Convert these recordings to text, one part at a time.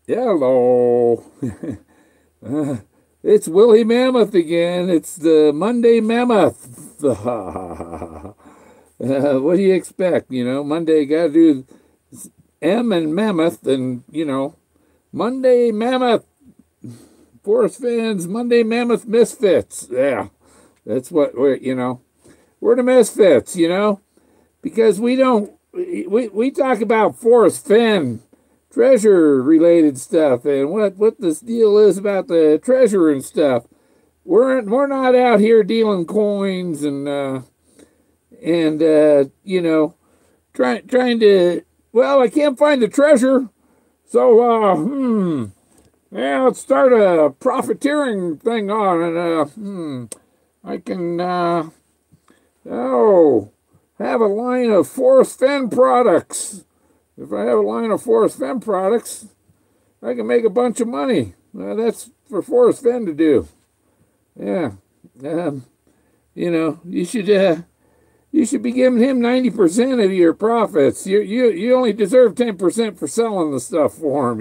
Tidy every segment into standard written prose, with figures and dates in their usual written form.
Hello. Uh, it's Willie Mammoth again. It's the Monday Mammoth. What do you expect? Monday got to do M and Mammoth, and Monday Mammoth. Forrest fans, Monday Mammoth Misfits. Yeah, that's what we're the Misfits, because we talk about Forrest Fenn treasure related stuff and what this deal is about the treasure and stuff. We're not out here dealing coins and trying to, well, I can't find the treasure, so yeah, let's start a profiteering thing on, and I can have a line of Forrest Fenn products. If I have a line of Forrest Fenn products, I can make a bunch of money. That's for Forrest Fenn to do. Yeah. You should be giving him 90% of your profits. You only deserve 10% for selling the stuff for him,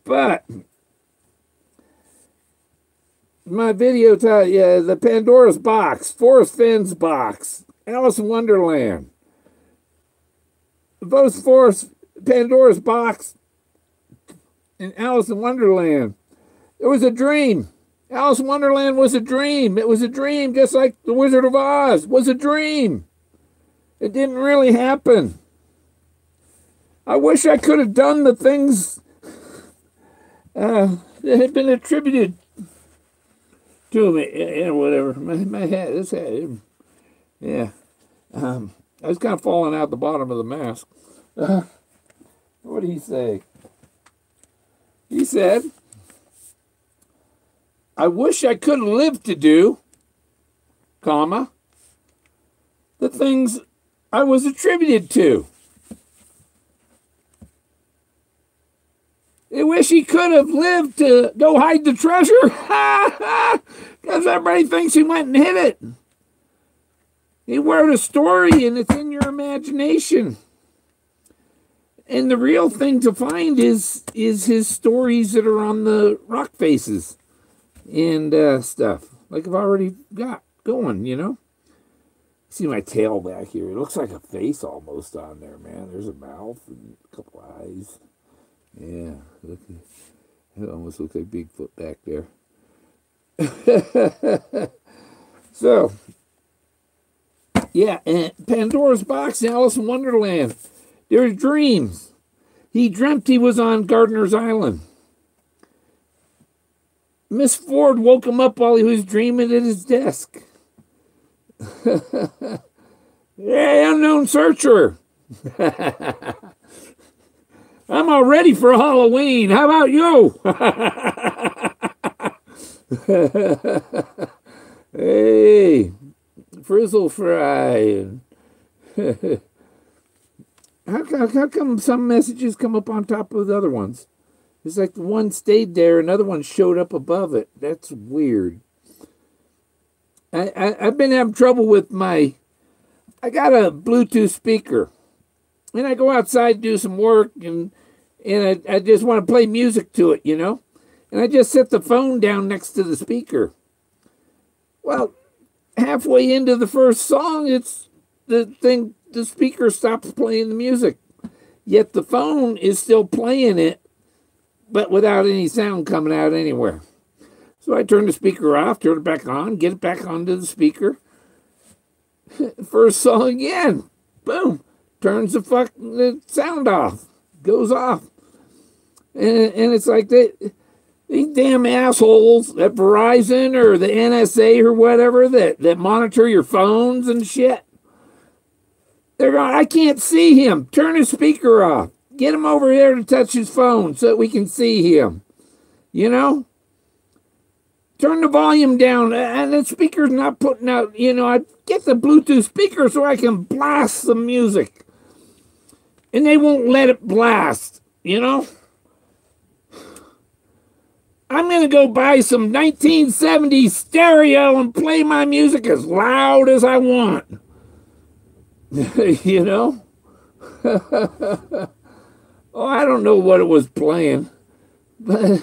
But my video taught you the Pandora's box, Forrest Fenn's box, Alice in Wonderland. Both Pandora's box and Alice in Wonderland. It was a dream. Alice in Wonderland was a dream. It was a dream, just like The Wizard of Oz was a dream. It didn't really happen. I wish I could have done the things that had been attributed to me. Whatever. My head, this head. Yeah. I was kind of falling out the bottom of the mask. What did he say? He said, I wish I could have lived to do, comma, the things I was attributed to. I wish he could have lived to go hide the treasure. Because everybody thinks he went and hid it. He wrote a story and it's in your imagination. And the real thing to find is his stories that are on the rock faces and stuff. Like I've already got going, See my tail back here. It looks like a face almost on there, man. There's a mouth and a couple eyes. Yeah, look, it almost looks like Bigfoot back there. So, yeah, and Pandora's box and Alice in Wonderland. There's dreams. He dreamt he was on Gardener's Island. Miss Ford woke him up while he was dreaming at his desk. Hey, unknown searcher. I'm all ready for Halloween. How about you? Hey, frizzle fry. How come some messages come up on top of the other ones? It's like the one stayed there, another one showed up above it. That's weird. I've been having trouble with I got a Bluetooth speaker. And I go outside, do some work, and I just want to play music to it, And I just set the phone down next to the speaker. Well, halfway into the first song, the speaker stops playing the music. Yet the phone is still playing it, but without any sound coming out anywhere. So I turn the speaker off, turn it back on, get it back onto the speaker. First song again. Boom. Turns the sound off. Goes off. And it's like these damn assholes at Verizon or the NSA or whatever that monitor your phones and shit. They're going, I can't see him. Turn his speaker off. Get him over there to touch his phone so that we can see him. Turn the volume down. And the speaker's not putting out, I get the Bluetooth speaker so I can blast some music. And they won't let it blast, I'm going to go buy some 1970s stereo and play my music as loud as I want. Oh, I don't know what it was playing, but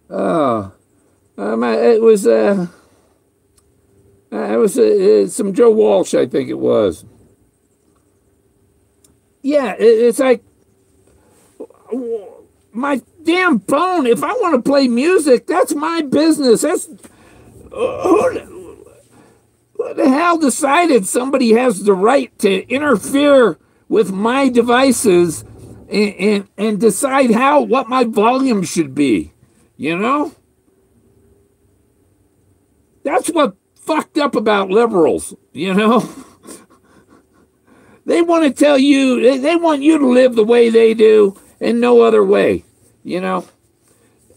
it was some Joe Walsh, I think it was. Yeah, it's like my damn phone. If I want to play music, that's my business. That's who the hell decided somebody has the right to interfere with my devices and decide what my volume should be? You know, that's what fucked up about liberals. You know. They want to tell you, they want you to live the way they do and no other way, you know.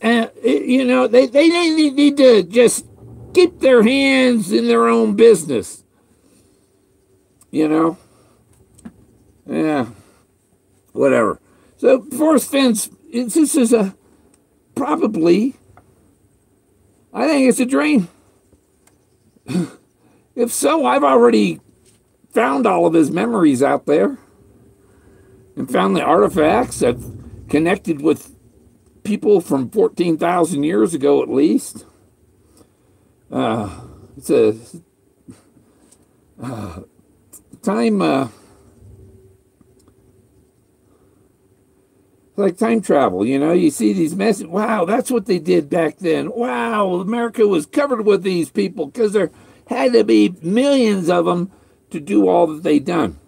And, you know, they need to just keep their hands in their own business, you know. Yeah, whatever. So, Forrest Fenn's, this is probably, I think it's a dream. If so, I've already found all of his memories out there and found the artifacts. I've connected with people from 14,000 years ago at least. It's a time, like time travel, you know. You see these messages. Wow, that's what they did back then. Wow, America was covered with these people because there had to be millions of them to do all that they done.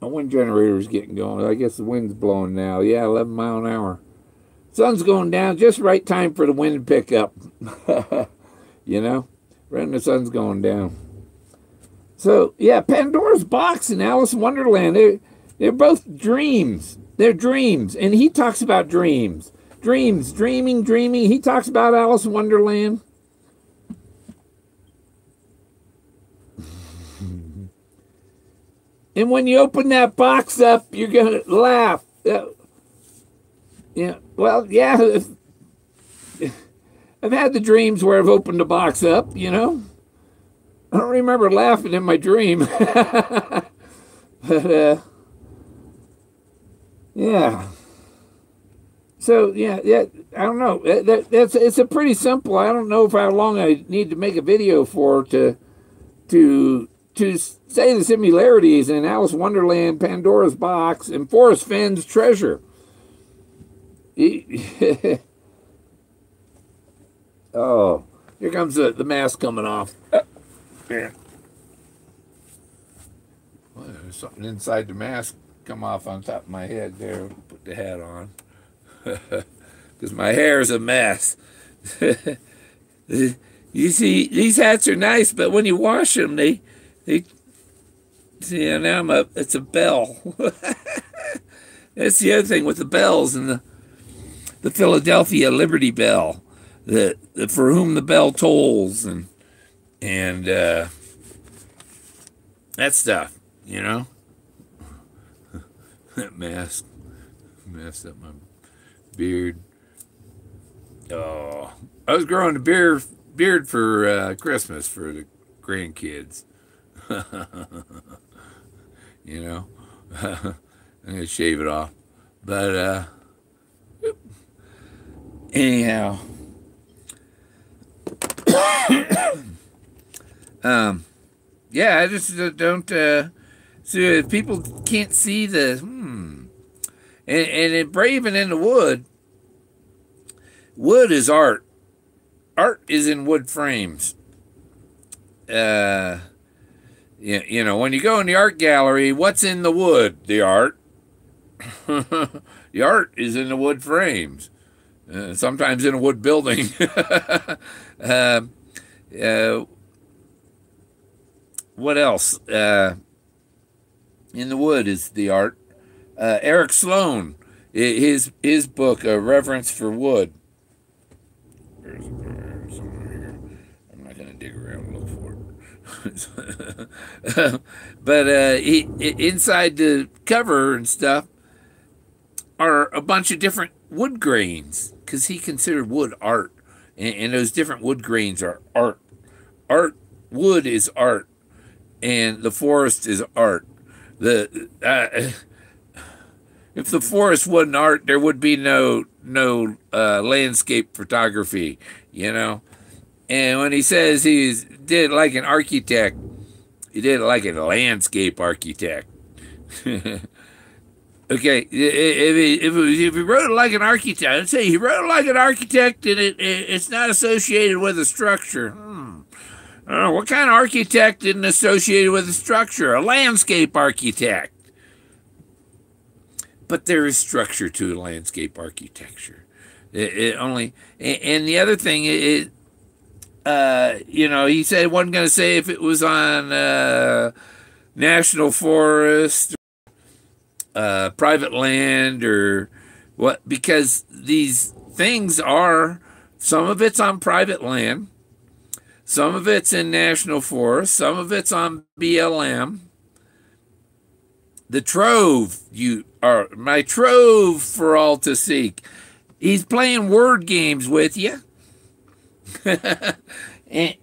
My wind generator's getting going. I guess the wind's blowing now. Yeah, 11 mile an hour. Sun's going down, just right time for the wind to pick up. You know, right when the sun's going down. So, yeah, Pandora's Box and Alice in Wonderland, they're both dreams. They're dreams. And he talks about dreams. Dreams, dreaming. He talks about Alice in Wonderland. And when you open that box up, you're going to laugh. Yeah, well, yeah. I've had the dreams where I've opened the box up, you know. I don't remember laughing in my dream. But, yeah. So, yeah, I don't know. It's a pretty simple. I don't know how long I need to make a video for to say the similarities in Alice in Wonderland, Pandora's Box, and Forrest Fenn's Treasure. Oh, here comes the mask coming off. Yeah. Well, there's something inside the mask come off on top of my head there. Put the hat on. Because my hair is a mess. You see, these hats are nice, but when you wash them, they see, now it's a bell. That's the other thing with the bells and the Philadelphia Liberty Bell, the for whom the bell tolls, and that stuff, you know. That mask messed up my beard. Oh, I was growing a beard for Christmas for the grandkids. You know, I'm gonna shave it off, but anyhow, yeah, I just don't. So people can't see the and Braving in the Wood. Wood is art. Art is in wood frames. You know, when you go in the art gallery, what's in the wood? The art. The art is in the wood frames. Sometimes in a wood building. What else? In the wood is the art. Eric Sloan, his book, A Reverence for Wood. There's somewhere here. I'm not going to dig around and look for it. But inside the cover and stuff are a bunch of different wood grains, because he considered wood art. And those different wood grains are art. Art wood is art, and the forest is art. The If the forest wasn't art, there would be no landscape photography, you know. And when he says he did it like an architect, he did it like a landscape architect. Okay, if he wrote it like an architect, I'd say he wrote it like an architect, and it's not associated with a structure. I don't know, what kind of architect isn't associated with a structure? A landscape architect. But there is structure to landscape architecture. It only, and the other thing is, you know, he said he wasn't going to say if it was on national forest, private land, or what, because these things are, some of it's on private land, some of it's in national forest, some of it's on BLM. The trove, you are my trove for all to seek. He's playing word games with you. and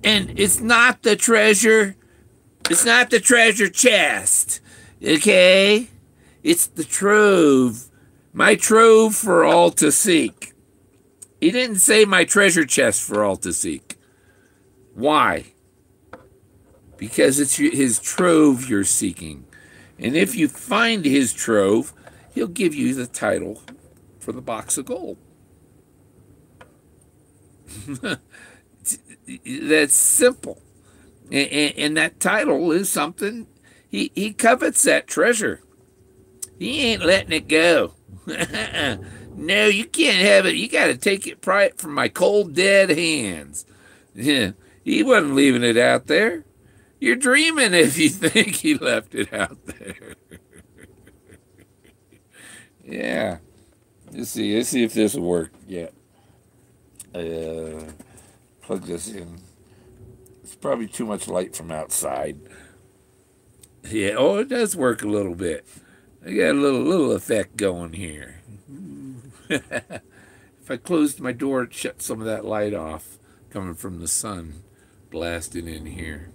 it's not the treasure. It's not the treasure chest. Okay? It's the trove. My trove for all to seek. He didn't say my treasure chest for all to seek. Why? Because it's his trove you're seeking. And if you find his trove, he'll give you the title for the box of gold. That's simple. And that title is something, he covets that treasure. He ain't letting it go. No, you can't have it. You got to take it from my cold, dead hands. Yeah, he wasn't leaving it out there. You're dreaming if you think he left it out there. Yeah. Let's see if this will work. Yeah. Plug this in. It's probably too much light from outside. Yeah, oh, it does work a little bit. I got a little effect going here. If I closed my door, it shut some of that light off coming from the sun blasting in here.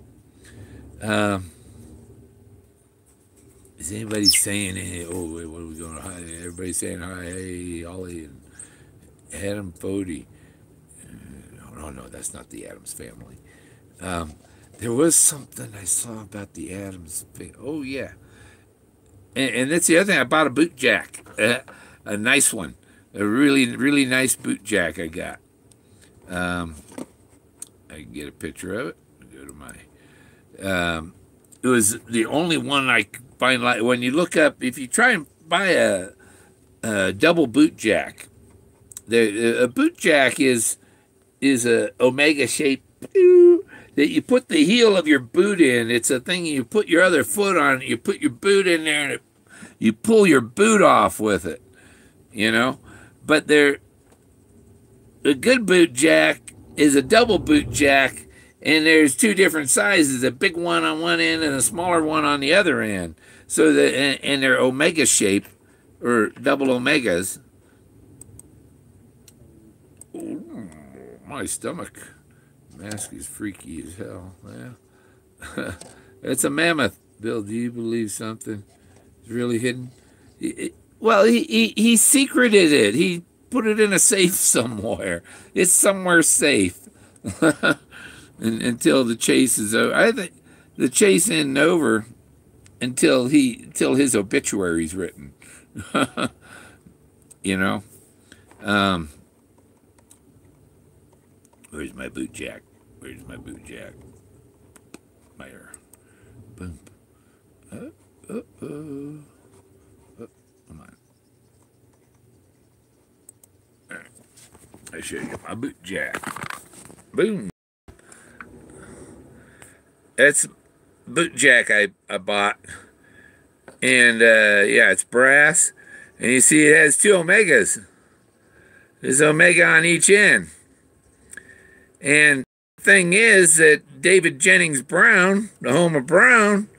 Is anybody saying, hey, oh, wait, what are we going to hi? Everybody's saying hi, hey, Ollie and Adam Fody. No, that's not the Addams family. There was something I saw about the Addams family. Oh, yeah. And that's the other thing. I bought a boot jack, a nice one, a really, really nice boot jack I got. I can get a picture of it. Go to my... it was the only one I could find. Like when you look up, if you try and buy a double boot jack, a boot jack is a omega shape that you put the heel of your boot in. It's a thing you put your other foot on. You put your boot in there, and you pull your boot off with it. You know, but a good boot jack is a double boot jack. And there's two different sizes, a big one on one end and a smaller one on the other end. So and they're omega shape, or double omegas. Ooh, my stomach mask is freaky as hell. Yeah. It's a mammoth. Bill, do you believe something is really hidden? Well, he secreted it. He put it in a safe somewhere. It's somewhere safe. Until the chase is over. I think the chase isn't over until his obituary's written. You know? Where's my boot jack? Where's my boot jack? There. Boom. Oh, come on. All right. I show you my boot jack. Boom. That's boot jack I bought. And, yeah, it's brass. And you see it has two omegas. There's omega on each end. And the thing is that David Jennings Brown, the home of Brown,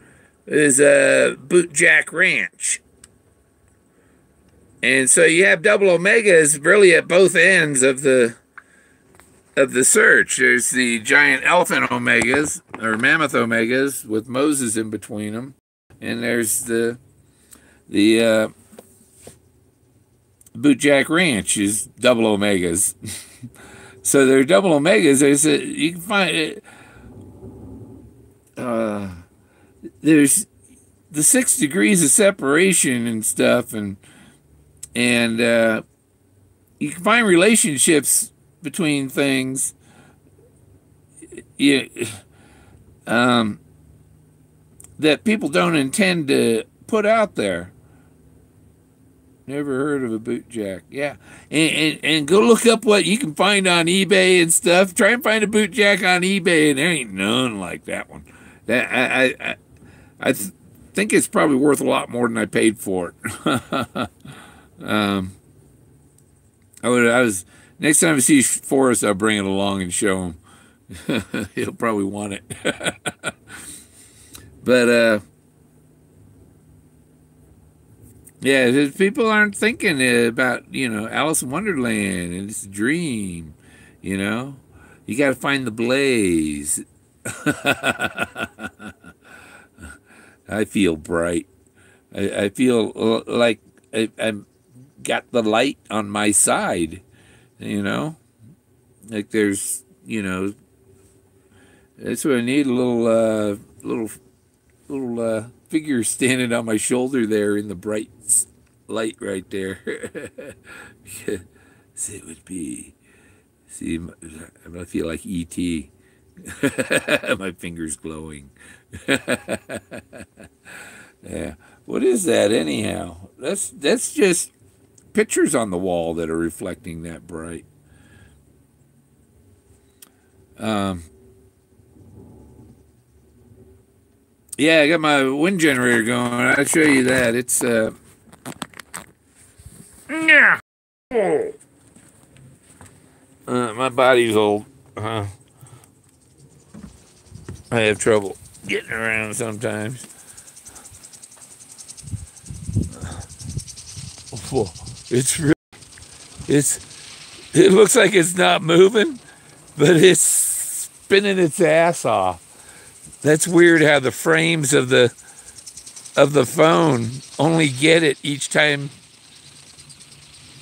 is a boot jack ranch. And so you have double omegas really at both ends of the of the search. There's the giant elephant omegas or mammoth omegas with Moses in between them, and there's the Bootjack Ranch is double omegas. So they're double omegas. You can find it. There's the 6 degrees of separation and stuff, and you can find relationships between things. That people don't intend to put out there. Never heard of a bootjack. Yeah. And go look up what you can find on eBay and stuff. Try and find a bootjack on eBay, and there ain't none like that one. I think it's probably worth a lot more than I paid for it. Next time I see Forrest, I'll bring it along and show him. He'll probably want it. But yeah, people aren't thinking about, Alice in Wonderland and it's a dream, You got to find the blaze. I feel bright. I feel like I've got the light on my side, Like there's, that's what I need, a little figure standing on my shoulder there in the bright light right there. See, it would be. See, I feel like E.T. My fingers glowing. Yeah. What is that anyhow? That's just pictures on the wall that are reflecting that bright. Yeah, I got my wind generator going. I'll show you that. It's yeah. My body's old. I have trouble getting around sometimes. It looks like it's not moving, but it's spinning its ass off. That's weird how the frames of the phone only get it each time,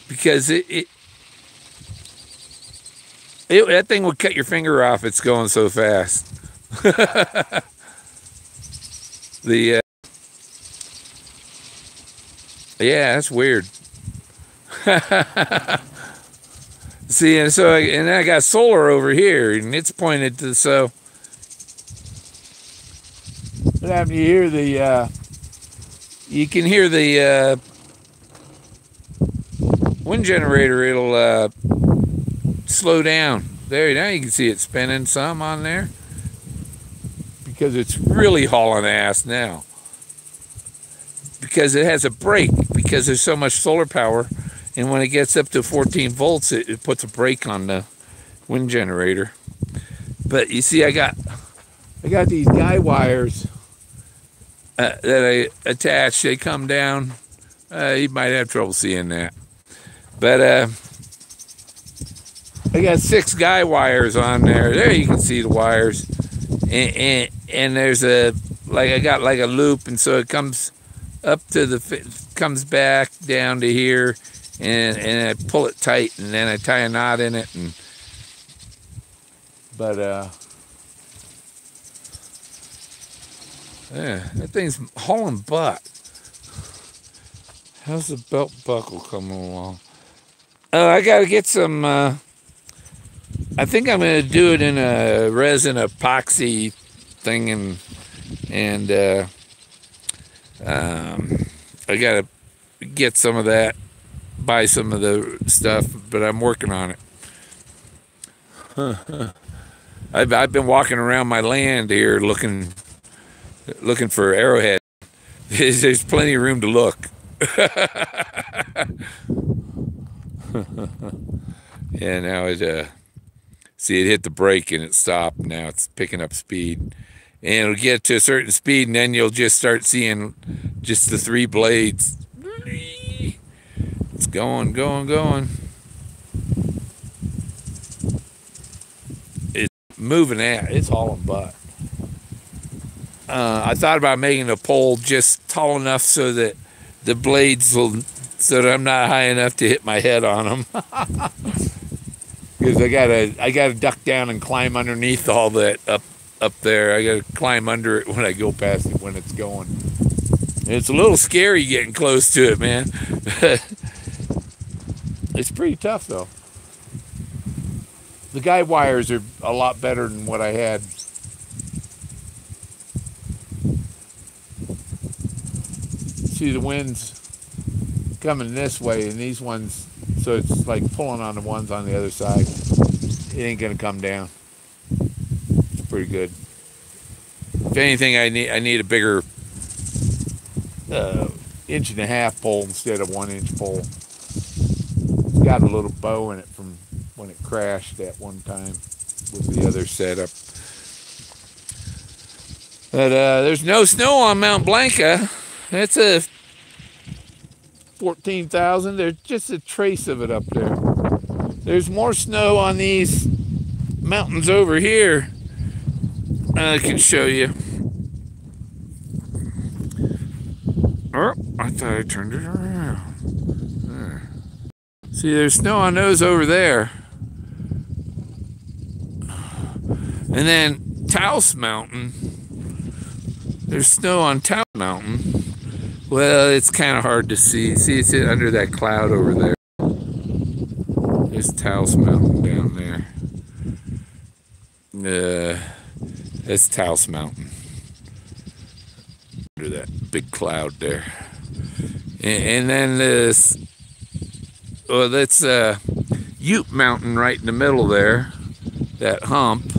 because that thing would cut your finger off. It's going so fast. Yeah, that's weird. See, and I got solar over here, and it's pointed to What happened? You can hear the wind generator. It'll slow down. There, now you can see it spinning some on there, because it's really hauling ass now. Because it has a brake, because there's so much solar power, and when it gets up to 14 volts, it puts a brake on the wind generator. But you see, I got these guy wires that I attach. They come down. You might have trouble seeing that, but I got 6 guy wires on there. There you can see the wires, and there's I got like a loop, and so it comes up to comes back down to here, and I pull it tight, and then I tie a knot in it, yeah, that thing's hauling butt. How's the belt buckle coming along? I gotta get some. I think I'm gonna do it in a resin epoxy thing, and I gotta get some of that, buy some of the stuff, but I'm working on it. I've been walking around my land here looking for arrowhead. There's plenty of room to look. Yeah, now see, it hit the brake and it stopped. Now it's picking up speed, and it'll get to a certain speed, and then you'll just start seeing just the 3 blades. It's going. moving at. It's hauling butt. I thought about making a pole just tall enough so that the blades will, so that I'm not high enough to hit my head on them. Because I gotta duck down and climb underneath all that up there. I gotta climb under it when I go past it when it's going. And it's a little scary getting close to it, man. It's pretty tough though. The guide wires are a lot better than what I had. See, the wind's coming this way, and these ones, so it's like pulling on the ones on the other side. It ain't gonna come down. It's pretty good. If anything, I need a bigger 1.5-inch pole instead of 1-inch pole. It's got a little bow in it from when it crashed that one time with the other setup. But there's no snow on Mount Blanca. That's a 14,000. There's just a trace of it up there. There's more snow on these mountains over here. I can show you. Oh, I thought I turned it around. There. See, there's snow on those over there. And then Taos Mountain. There's snow on Taos Mountain. Well, it's kind of hard to see. See, it's under that cloud over there. There's Taos Mountain down there. That's Taos Mountain. Under that big cloud there. And then this, well, that's Ute Mountain right in the middle there. That hump.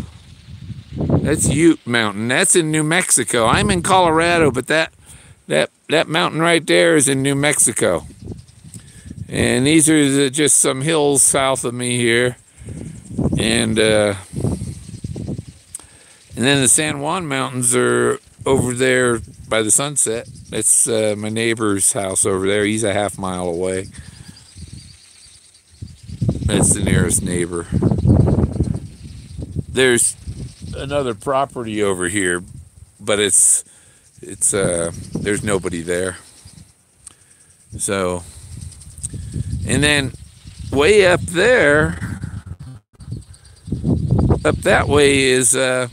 That's Ute Mountain. That's in New Mexico. I'm in Colorado, but that mountain right there is in New Mexico. And these are just some hills south of me here. And then the San Juan Mountains are over there by the sunset. That's my neighbor's house over there. He's a half-mile away. That's the nearest neighbor. There's another property over here, but it's there's nobody there. So, and then way up there, up that way is where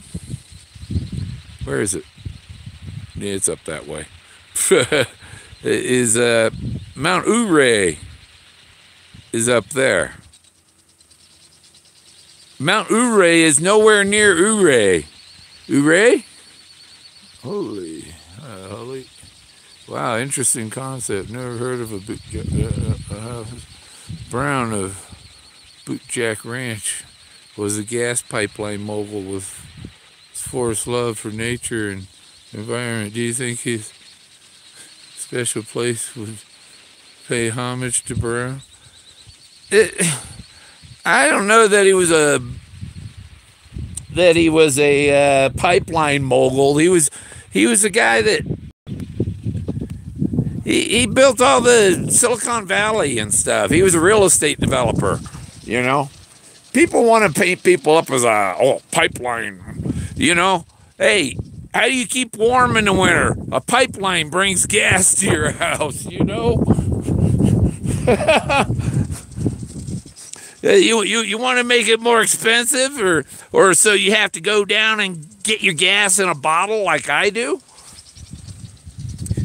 is it? Yeah, it's up that way. Is Mount Ouray is up there. Mount Ouray is nowhere near Ouray. Ouray? Holy. Wow, interesting concept. Never heard of a Brown of Bootjack Ranch was a gas pipeline mogul with his Forrest love for nature and environment. Do you think his special place would pay homage to Brown? I don't know that he was a pipeline mogul. He was a guy that he built all the Silicon Valley and stuff. He was a real estate developer, you know. People want to paint people up as a pipeline, you know. Hey, how do you keep warm in the winter? A pipeline brings gas to your house, you know. You want to make it more expensive, or so you have to go down and get your gas in a bottle like I do?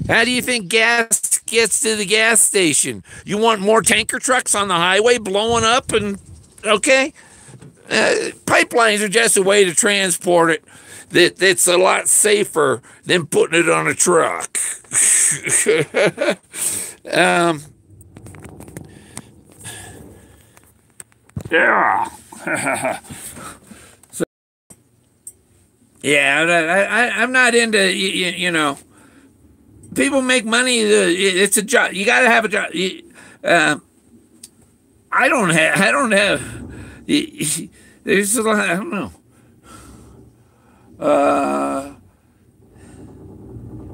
How do you think gas gets to the gas station? You want more tanker trucks on the highway blowing up and, okay? Pipelines are just a way to transport it that's a lot safer than putting it on a truck. Yeah. So, yeah, I'm not into, you know, people make money. It's a job. You got to have a job. I don't have, there's a lot, I don't know.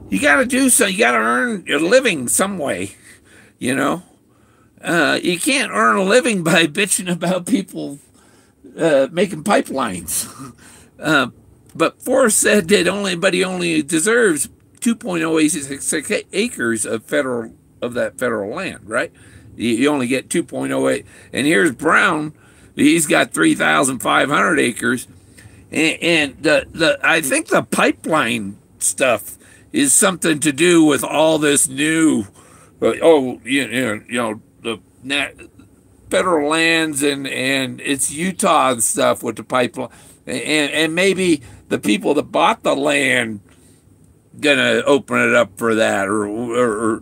You got to do so. You got to earn your living some way, you know. You can't earn a living by bitching about people making pipelines. But Forrest said that only deserves 2.086 acres of that federal land, right? You only get 2.08. And here's Brown. He's got 3,500 acres. And I think the pipeline stuff is something to do with all this new, the federal lands and it's Utah and stuff with the pipeline. And maybe the people that bought the land gonna open it up for that, or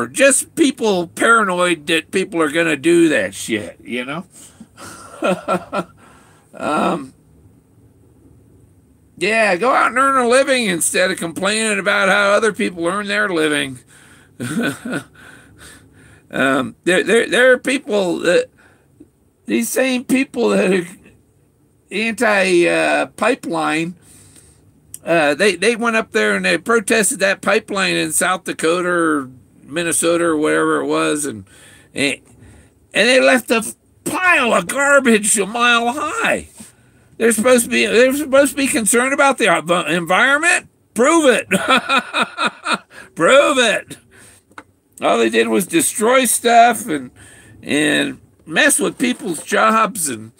just people paranoid that people are gonna do that shit, Yeah, go out and earn a living instead of complaining about how other people earn their living. There are people that, these same people that are anti-pipeline, they went up there and they protested that pipeline in South Dakota or Minnesota or wherever it was, and they left a pile of garbage a mile high. They're supposed to be concerned about the environment. Prove it. Prove it. All they did was destroy stuff and mess with people's jobs and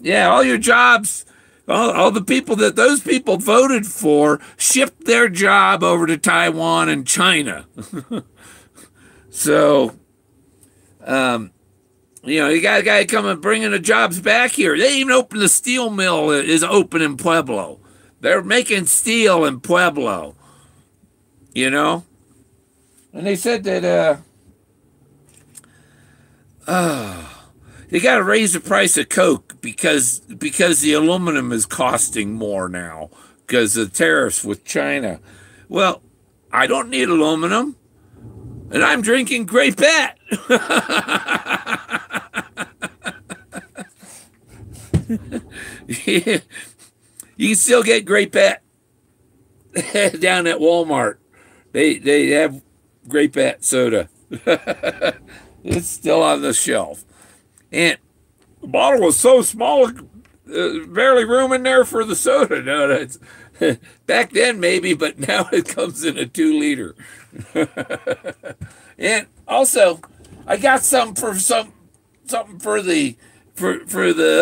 yeah, all your jobs, all the people that those people voted for shipped their job over to Taiwan and China. So, you got a guy coming bringing the jobs back here. They even opened the steel mill is open in Pueblo. They're making steel in Pueblo, And they said that they got to raise the price of Coke because the aluminum is costing more now because of tariffs with China. Well, I don't need aluminum, and I'm drinking Great Bet. Yeah. You can still get Great Bet down at Walmart. They have Great Bet soda. It's still on the shelf. And the bottle was so small, barely room in there for the soda. No, that's back then maybe, but now it comes in a 2-liter. And also, I got something for the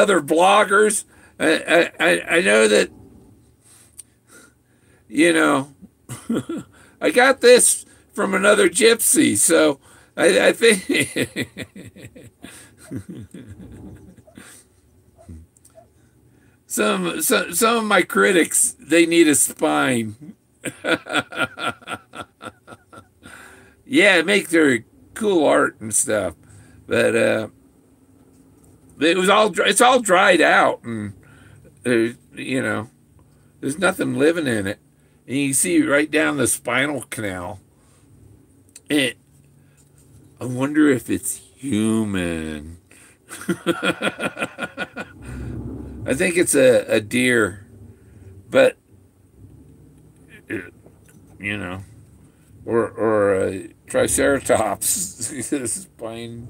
other bloggers. I know that, I got this from another gypsy, so I think some of my critics, they need a spine. Yeah, make their cool art and stuff, but it's all dried out, and there's nothing living in it. And you can see right down the spinal canal. And I wonder if it's human. I think it's a deer, but or a triceratops. Spine.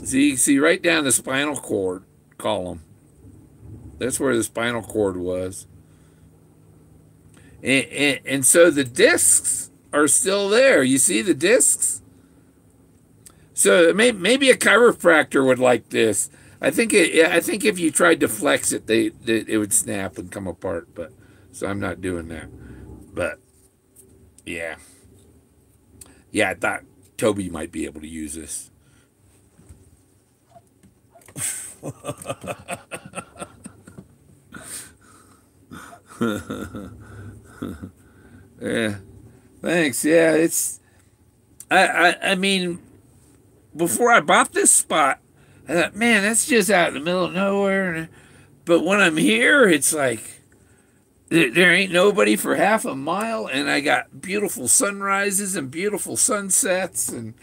So you can see right down the spinal cord column. That's where the spinal cord was. And so the discs are still there. You see the discs? So maybe a chiropractor would like this. I think if you tried to flex it, it would snap and come apart. But so I'm not doing that. But yeah, I thought Toby might be able to use this. Yeah, thanks. Yeah, it's I mean, before I bought this spot, I thought, man, that's just out in the middle of nowhere. But when I'm here, it's like there ain't nobody for half a mile, and I got beautiful sunrises and beautiful sunsets, and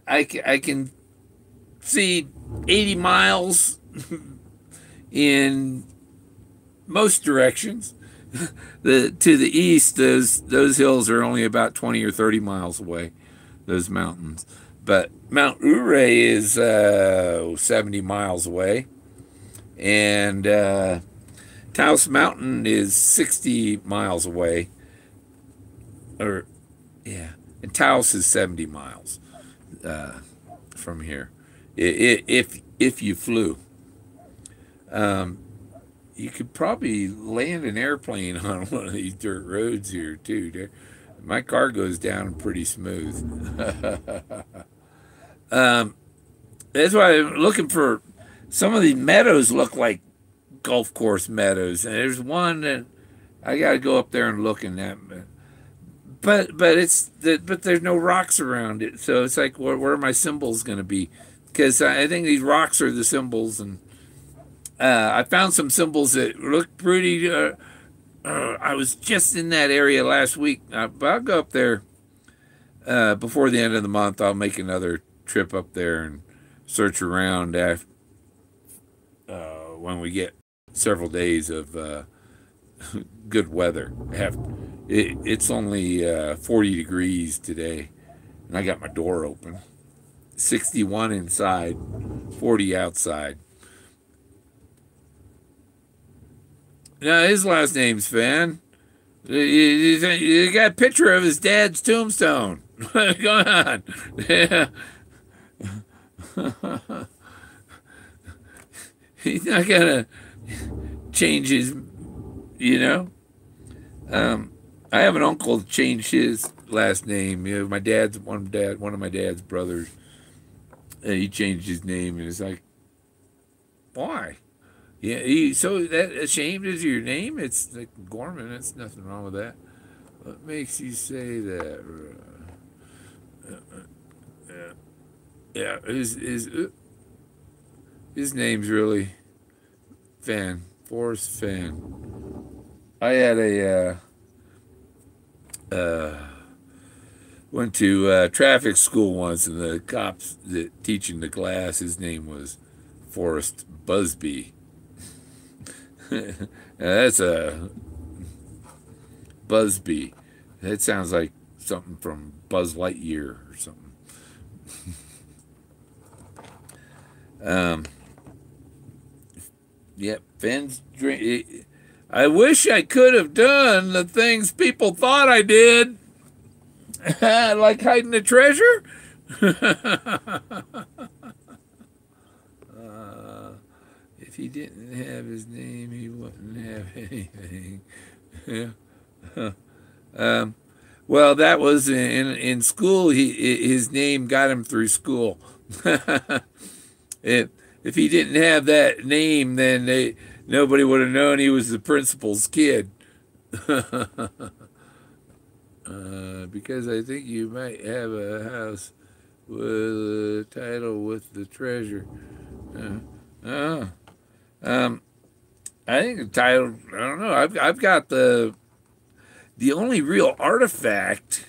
I can see 80 miles in most directions. To the east, those hills are only about 20 or 30 miles away, those mountains. But Mount Ouray is 70 miles away, and Taos Mountain is 60 miles away. Or, yeah, and Taos is 70 miles from here. If you flew, you could probably land an airplane on one of these dirt roads here too. My car goes down pretty smooth. That's why I'm looking for some of these meadows. Look like golf course meadows, and there's one that I got to go up there and look in that. But there's no rocks around it, so it's like where are my symbols going to be? Because I think these rocks are the symbols, and I found some symbols that look pretty. I was just in that area last week, but I'll go up there before the end of the month. I'll make another trip up there and search around after, when we get several days of good weather. It's only 40 degrees today, and I got my door open. 61 inside, 40 outside. Now, his last name's Fenn. You got a picture of his dad's tombstone. Go on. Yeah. He's not going to change his, I have an uncle that changed his last name. My dad's one of my dad's brothers. And he changed his name, and it's like, why? Yeah, so that ashamed is your name? It's like Gorman. There's nothing wrong with that. What makes you say that? Yeah, his name's really Fenn, Forrest Fenn. I had went to traffic school once, and the cops that teaching the class, his name was Forrest Busby. That's a Busby. That sounds like something from Buzz Lightyear or something. Yep, Fenn's drink. I wish I could have done the things people thought I did, like hiding the treasure. If he didn't have his name, he wouldn't have anything. Well, that was in school. His name got him through school. If he didn't have that name, then nobody would have known he was the principal's kid. Because I think you might have a house with a title with the treasure. I think the title, I don't know. I've got the only real artifact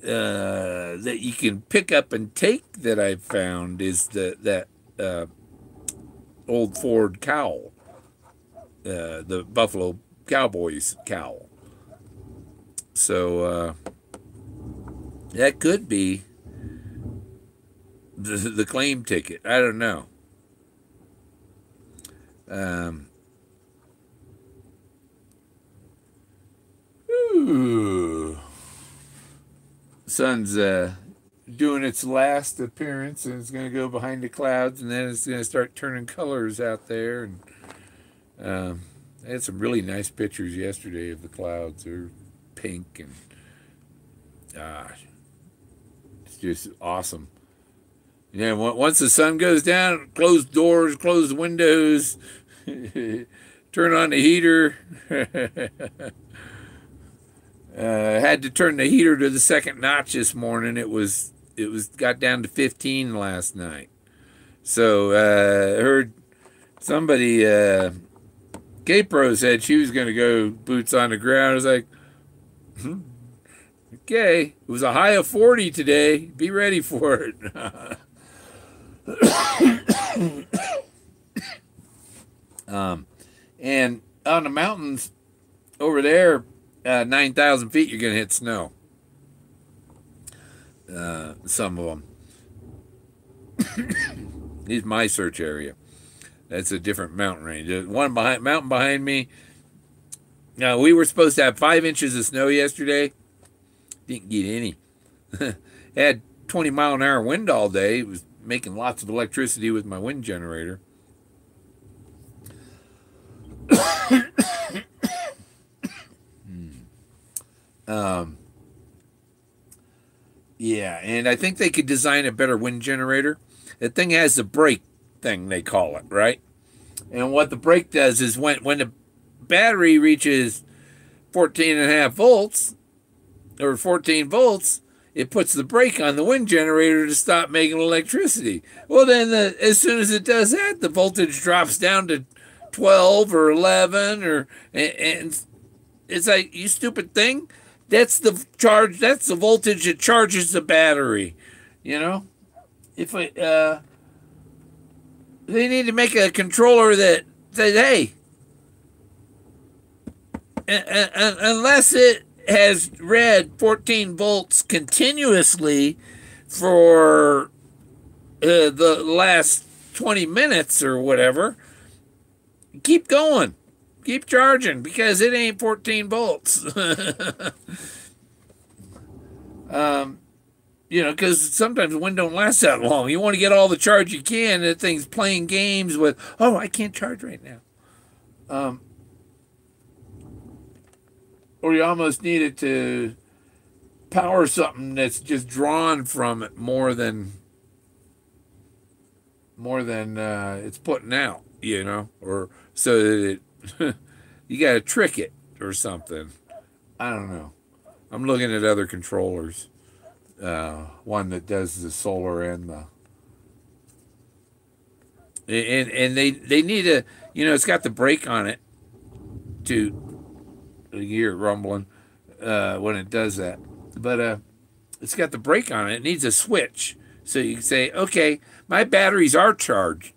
that you can pick up and take that I've found is that old Ford cowl, the Buffalo Cowboys cowl. So that could be the claim ticket. I don't know. Sun's doing its last appearance, and it's going to go behind the clouds, and then it's going to start turning colors out there. And I had some really nice pictures yesterday of the clouds. They're pink, and it's just awesome. Yeah, once the sun goes down, close doors, close the windows, turn on the heater. Had to turn the heater to the second notch this morning. It got down to 15 last night. So heard somebody, K-Pro said she was going to go boots on the ground. I was like, okay. It was a high of 40 today. Be ready for it. And on the mountains over there, 9,000 feet, you're going to hit snow. Some of them. Here's my search area. That's a different mountain range. There's one mountain behind me. Now, we were supposed to have 5 inches of snow yesterday. Didn't get any. Had 20-mile-an-hour wind all day. It was making lots of electricity with my wind generator. Yeah, and I think they could design a better wind generator. That thing has the brake thing, they call it, right? And what the brake does is when the battery reaches 14.5 volts or 14 volts, it puts the brake on the wind generator to stop making electricity. Well, then as soon as it does that, the voltage drops down to 12 or 11, and it's like, you stupid thing. That's the charge. That's the voltage that charges the battery. You know, if they need to make a controller that says, hey, unless it has read 14 volts continuously for the last 20 minutes or whatever, keep going. Keep charging, because it ain't 14 volts. You know, because sometimes the wind don't last that long. You want to get all the charge you can. That thing's playing games with, oh, I can't charge right now. Or you almost need it to power something that's just drawn from it more than it's putting out, you know, or so that it you got to trick it or something. I don't know. I'm looking at other controllers. One that does the solar and they need a, you know, it's got the brake on it to hear it rumbling when it does that. But it's got the brake on it. It needs a switch. So you can say, okay, my batteries are charged.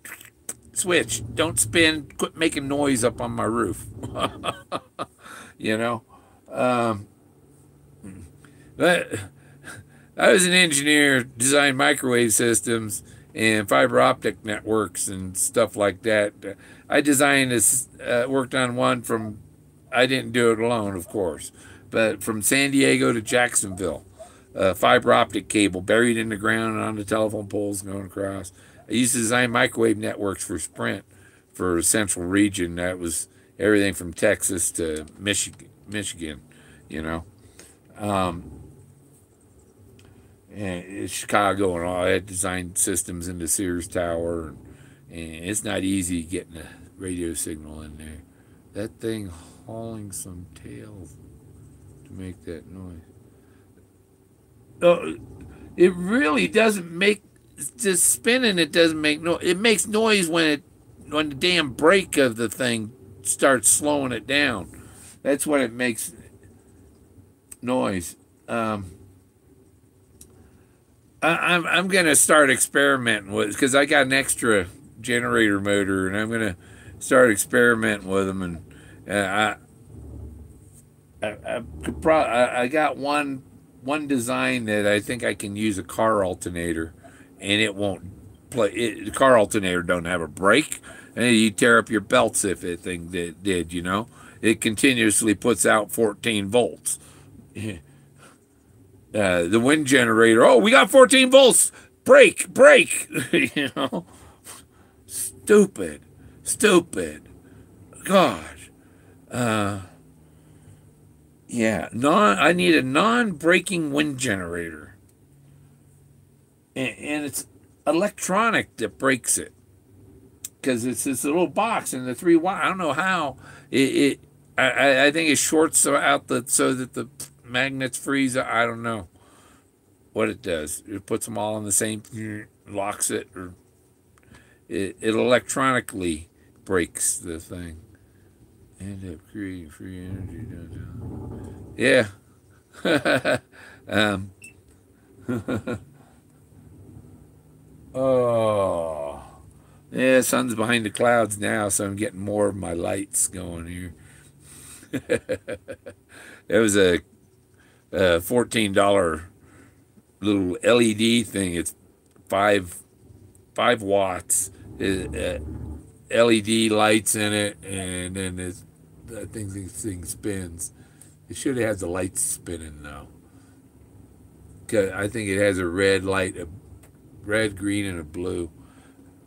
Switch, don't spin, quit making noise up on my roof. You know? But I was an engineer, designed microwave systems and fiber optic networks and stuff like that. I designed this, worked on one from, I didn't do it alone, of course, but from San Diego to Jacksonville. Fiber optic cable buried in the ground and on the telephone poles going across. I used to design microwave networks for Sprint for the central region. That was everything from Texas to Michigan, you know. And Chicago and all. I had designed systems in the Sears Tower. And it's not easy getting a radio signal in there. That thing hauling some tail to make that noise. Oh, it really doesn't make, just spinning it doesn't make noise. It makes noise when the damn brake of the thing starts slowing it down. That's when it makes noise. I'm gonna start experimenting with, because I got an extra generator motor, and I'm gonna start experimenting with them. And I got one design that I think I can use a car alternator, and it won't play. The car alternator don't have a brake, and you tear up your belts if it thing did. You know, it continuously puts out 14 volts. The wind generator, oh, we got 14 volts. Brake. You know, stupid. Gosh. Yeah, I need a non-braking wind generator. And it's electronic that breaks it. Because it's this little box and the 3 wire. I don't know how. I think it shorts out so that the magnets freeze. I don't know what it does. It puts them all in the same, locks it, or it electronically breaks the thing. End up creating free energy downtown. Yeah. Oh. Yeah, sun's behind the clouds now, so I'm getting more of my lights going here. It was a $14 little LED thing. It's 5 5 watts. LED lights in it, and then I think this thing spins. It should have the lights spinning though. 'Cause I think it has a red light, a red, green, and a blue,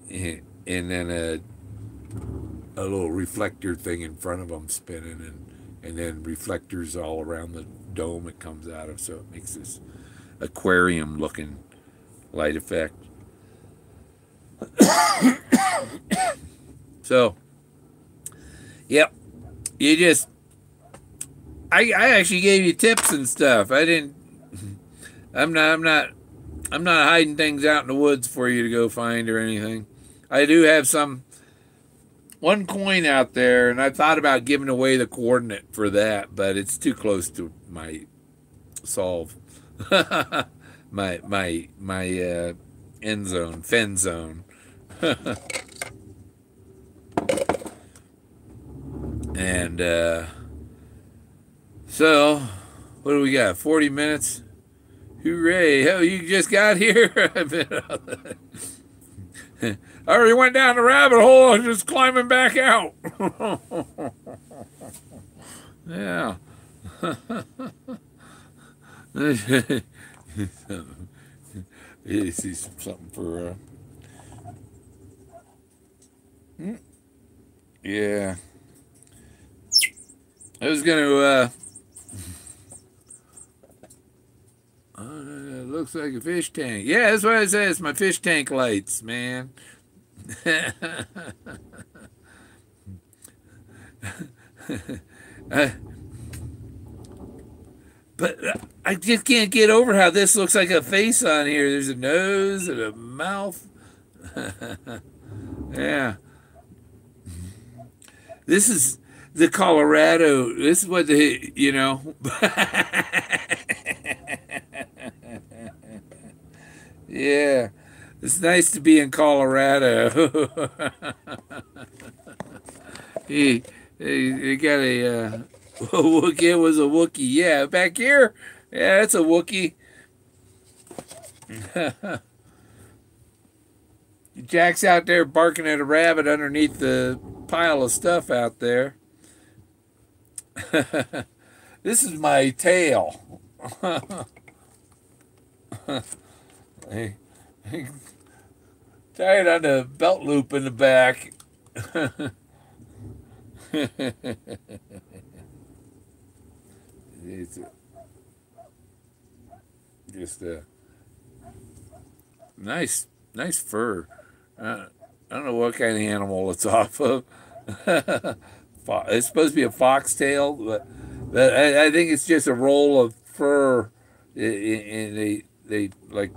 and then a little reflector thing in front of them spinning, and then reflectors all around the dome it comes out of, so it makes this aquarium looking light effect. So, yep, I actually gave you tips and stuff. I'm not hiding things out in the woods for you to go find or anything. I do have one coin out there, and I thought about giving away the coordinate for that, but it's too close to my solve. my end zone, Fenn zone. And so, what do we got? 40 minutes? Hooray! Oh, you just got here? I already went down the rabbit hole. I'm just climbing back out. Yeah. You see something for yeah. I was gonna it looks like a fish tank. Yeah, that's what I said. It's my fish tank lights, man. But I just can't get over how this looks like a face on here. There's a nose and a mouth. Yeah. This is the Colorado. This is what the, Yeah. It's nice to be in Colorado. He got a Wookiee. It was a Wookiee. Yeah, back here. Yeah, that's a Wookiee. Jack's out there barking at a rabbit underneath the pile of stuff out there. This is my tail. Tied on the belt loop in the back. It's just a nice fur. I don't know what kind of animal it's off of. It's supposed to be a foxtail, but I think it's just a roll of fur, and they like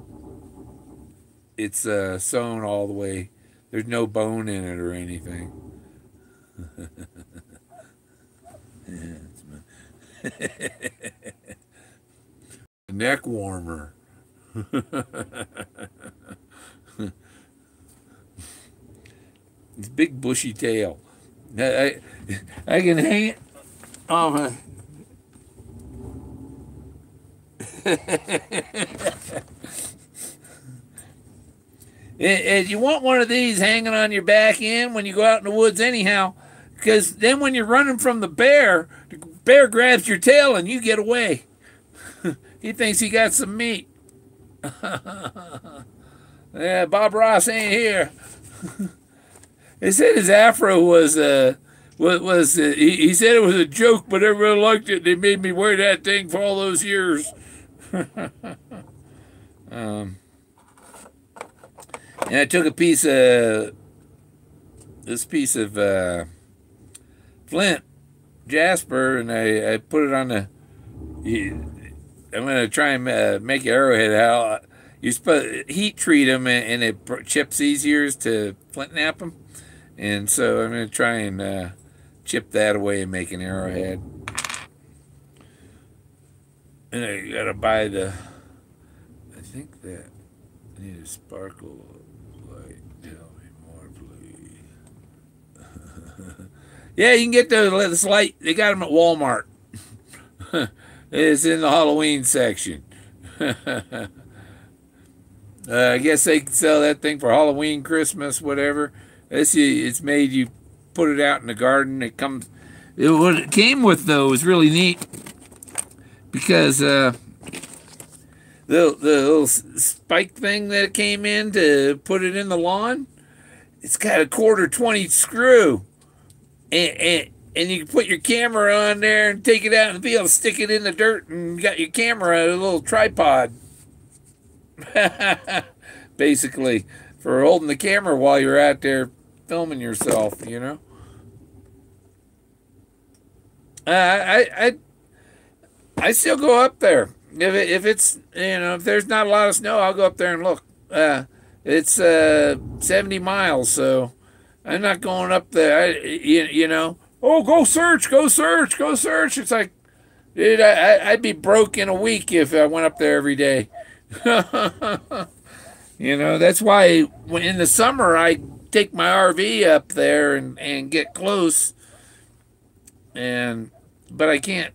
it's sewn all the way. There's no bone in it or anything. Neck warmer. This big bushy tail. I can hang it. Oh my. And you want one of these hanging on your back end when you go out in the woods anyhow, because then when you're running from the bear grabs your tail and you get away. He thinks he got some meat. Yeah, Bob Ross ain't here. They said his afro was he said it was a joke, but everyone liked it. They made me wear that thing for all those years. And I took a piece of flint jasper, and I put it on the. I'm gonna try and make an arrowhead out. You heat treat them, and it chips easier to flint knap them. And so I'm gonna try and chip that away and make an arrowhead. And I gotta buy I think that I need a sparkle light. Tell me more, please. Yeah, you can get this light. They got them at Walmart. It's in the Halloween section. I guess they sell that thing for Halloween, Christmas, whatever. It's made. You put it out in the garden. It comes. What it came with though was really neat because the little spike thing that it came in to put it in the lawn. It's got a 1/4 20 screw, and you can put your camera on there and take it out in the field, stick it in the dirt, and you got your camera, a little tripod. Basically, for holding the camera while you're out there filming yourself, you know. I still go up there if it's if there's not a lot of snow, I'll go up there and look. It's 70 miles, so I'm not going up there. Oh, go search, go search, go search. It's like, dude, I'd be broke in a week if I went up there every day. That's why in the summer I take my RV up there and get close, but I can't.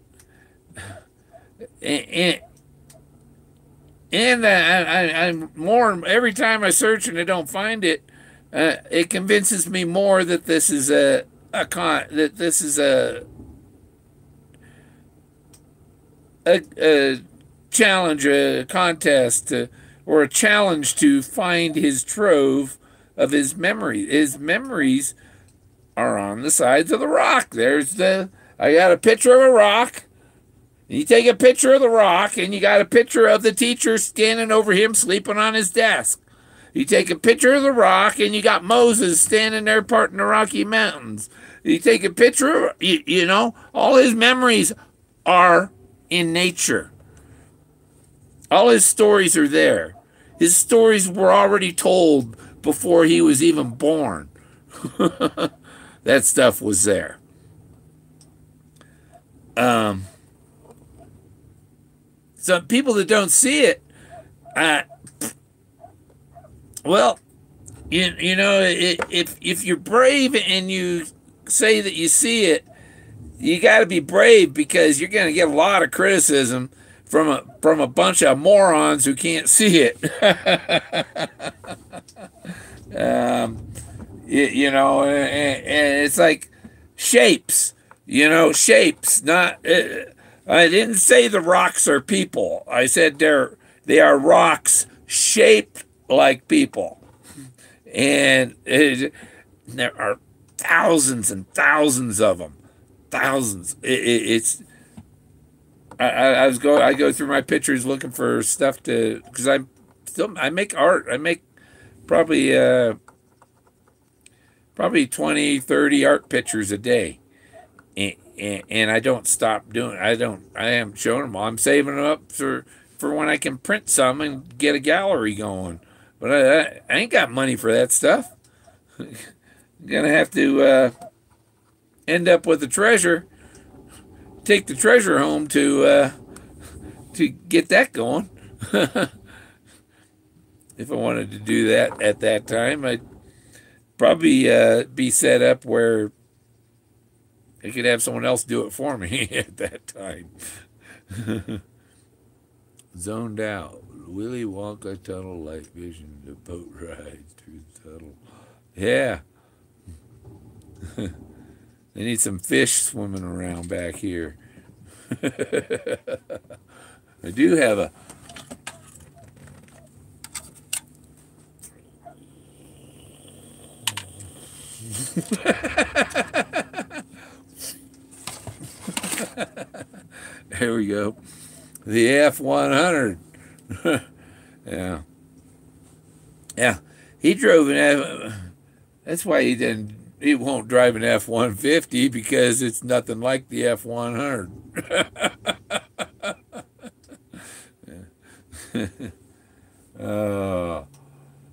I'm more every time I search and I don't find it. It convinces me more that this is a challenge, a contest, or a challenge to find his trove of his memories. His memories are on the sides of the rock. I got a picture of a rock. You take a picture of the rock, and you got a picture of the teacher standing over him sleeping on his desk. You take a picture of the rock, and you got Moses standing there parting the Rocky Mountains. You take a picture of, all his memories are in nature. All his stories are there. His stories were already told before he was even born. That stuff was there. Some people that don't see it, if you're brave and you say that you see it, you got to be brave because you're going to get a lot of criticism from a bunch of morons who can't see it. And it's like shapes, shapes, not. I didn't say the rocks are people. I said they are rocks shaped like people. And there are thousands and thousands of them. Thousands. I go through my pictures looking for stuff because I make art. I make probably 20, 30 art pictures a day. And I don't stop doing it. I am showing them all. I'm saving them up for when I can print some and get a gallery going. But I ain't got money for that stuff. I'm gonna have to end up with the treasure. Take the treasure home to get that going. If I wanted to do that at that time, I'd probably be set up where I could have someone else do it for me at that time. Zoned out. Willy Wonka tunnel light vision. The boat rides through the tunnel. Yeah. They need some fish swimming around back here. I do have a... There we go. The F-100. Yeah. Yeah. He drove an F... That's why he won't drive an F-150 because it's nothing like the F-100.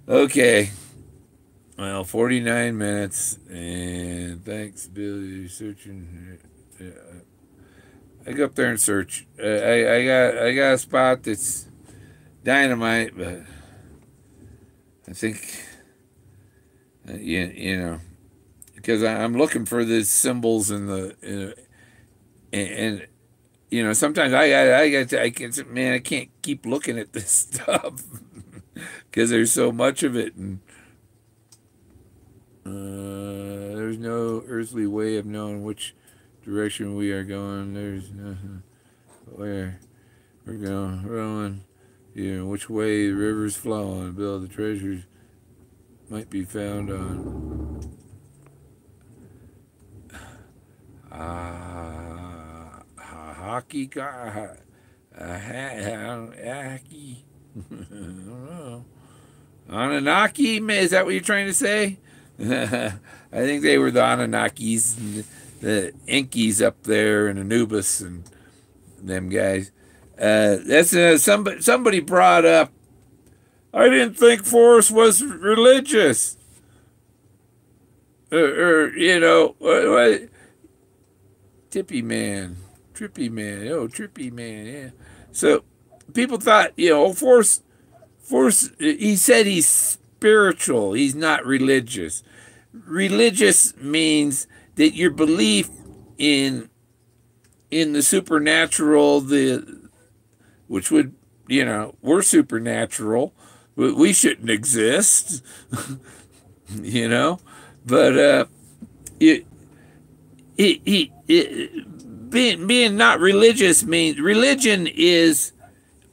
Okay. Well, 49 minutes, and thanks, Billy. You're searching. I go up there and search. I got a spot that's dynamite, but I think because I'm looking for the symbols and sometimes I can't keep looking at this stuff. because there's so much of it. And there's no earthly way of knowing which direction we are going. There's nothing where we're going, rolling. You know, which way the rivers flow and build the treasures might be found on. Hockey, hockey. I don't know. Anunnaki? Is that what you're trying to say? I think they were the Anunnakis, and the Inkies up there in Anubis and them guys. That's somebody brought up. I didn't think Forrest was religious. You know, what? Trippy man. Oh, Trippy man. Yeah. So people thought, you know, Forrest. He said he's spiritual. He's not religious. Religious means that your belief in the supernatural, which would, you know, we're supernatural. We shouldn't exist, you know. But being not religious means religion is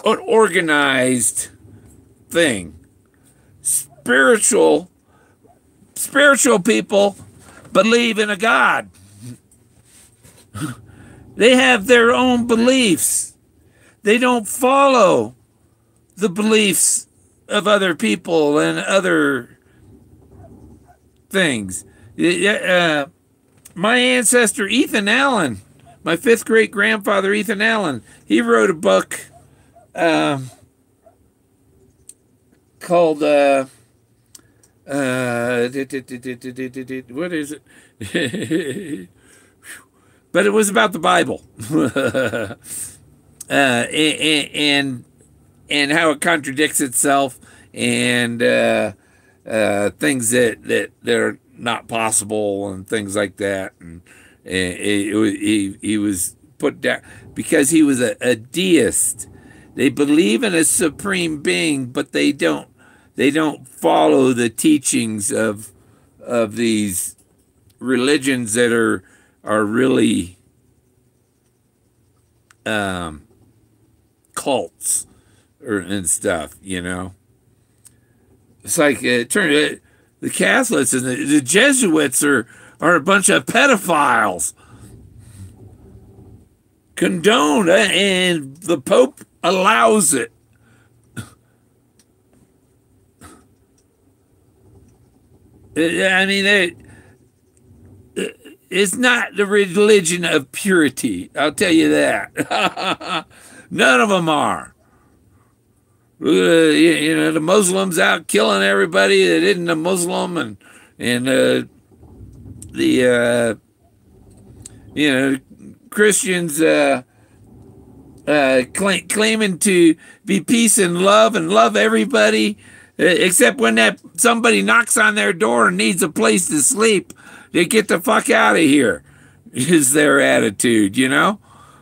an organized thing. Spiritual people believe in a God. They have their own beliefs. They don't follow the beliefs of other people and other things. My ancestor Ethan Allen, my fifth great grandfather Ethan Allen, he wrote a book called what is it? But it was about the Bible. And how it contradicts itself, and things that are not possible and things like that. And he was put down because he was a deist. They believe in a supreme being, but they don't follow the teachings of these religions that are really cults and stuff, you know. It's like the Catholics and the Jesuits are a bunch of pedophiles. Condoned, and the Pope allows it. I mean, it's not the religion of purity. I'll tell you that. None of them are. You know, the Muslims out killing everybody that isn't a Muslim, and the you know, Christians claiming to be peace and love everybody, except when somebody knocks on their door and needs a place to sleep, they get the fuck out of here, is their attitude, you know?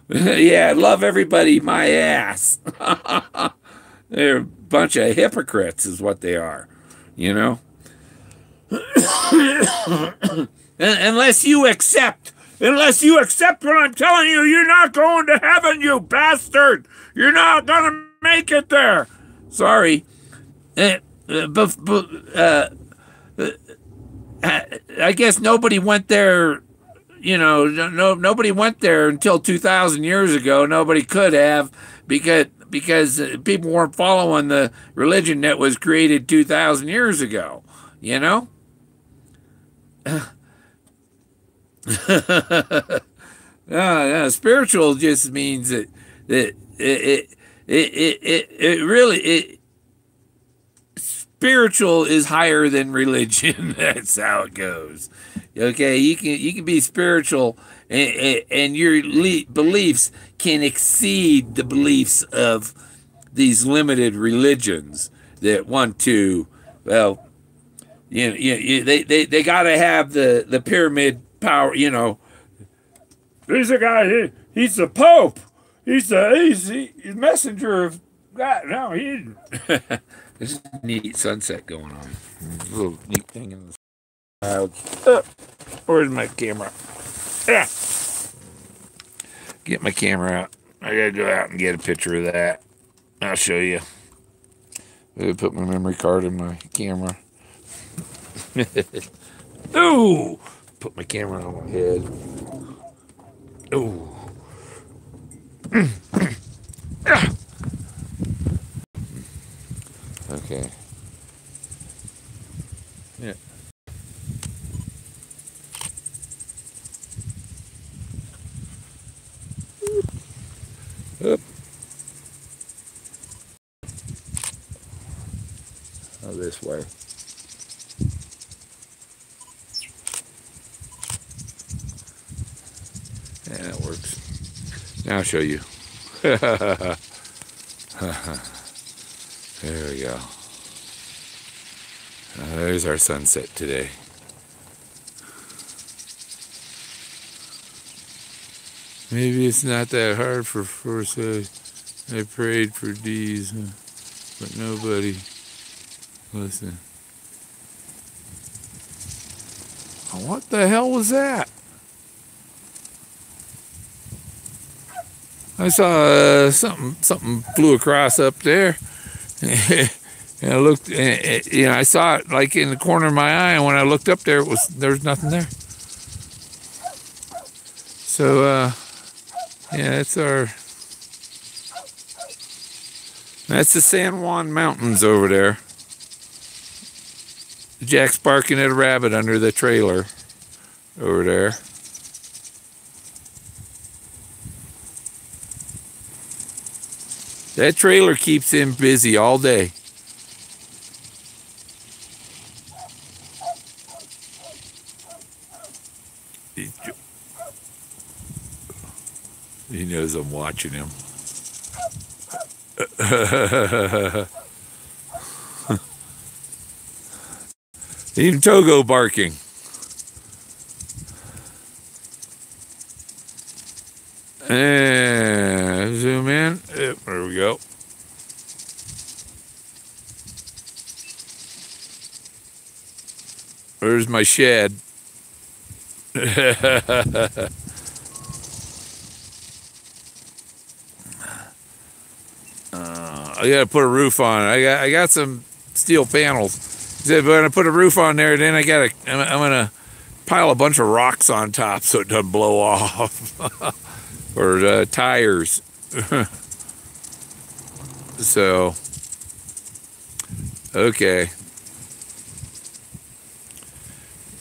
Yeah, love everybody, my ass. They're a bunch of hypocrites is what they are, you know? Unless you accept what I'm telling you, you're not going to heaven, you bastard. You're not going to make it there. Sorry. I guess nobody went there, you know, nobody went there until 2,000 years ago. Nobody could have, because people weren't following the religion that was created 2,000 years ago, you know? No, spiritual just means that it really spiritual is higher than religion. That's how it goes. Okay, you can be spiritual, and your beliefs can exceed the beliefs of these limited religions that want to, well, they got to have the pyramid power. You know, there's a guy. He's the Pope. He's a messenger of God. No, he. There's a neat sunset going on. There's a little neat thing in the clouds. Where's my camera? Ah! Get my camera out. I gotta go out and get a picture of that. I'll show you. I'm gonna put my memory card in my camera. Ooh! Put my camera on my head. Ooh. Okay. Yeah. Up. Oh, this way. Yeah, that works. Now I'll show you. There we go. There's our sunset today. Maybe it's not that hard for Forrest. I prayed for D's, but nobody listened. What the hell was that? I saw something flew across up there. And I looked, I saw it like in the corner of my eye, and when I looked up there, there was nothing there. So, yeah, that's the San Juan Mountains over there. Jack's barking at a rabbit under the trailer over there. That trailer keeps him busy all day. He knows I'm watching him. Even Togo barking. And zoom in. Yep, there we go. There's my shed. I gotta put a roof on it. I got some steel panels. But when I put a roof on there, then I'm gonna pile a bunch of rocks on top so it doesn't blow off. Or tires. So, okay.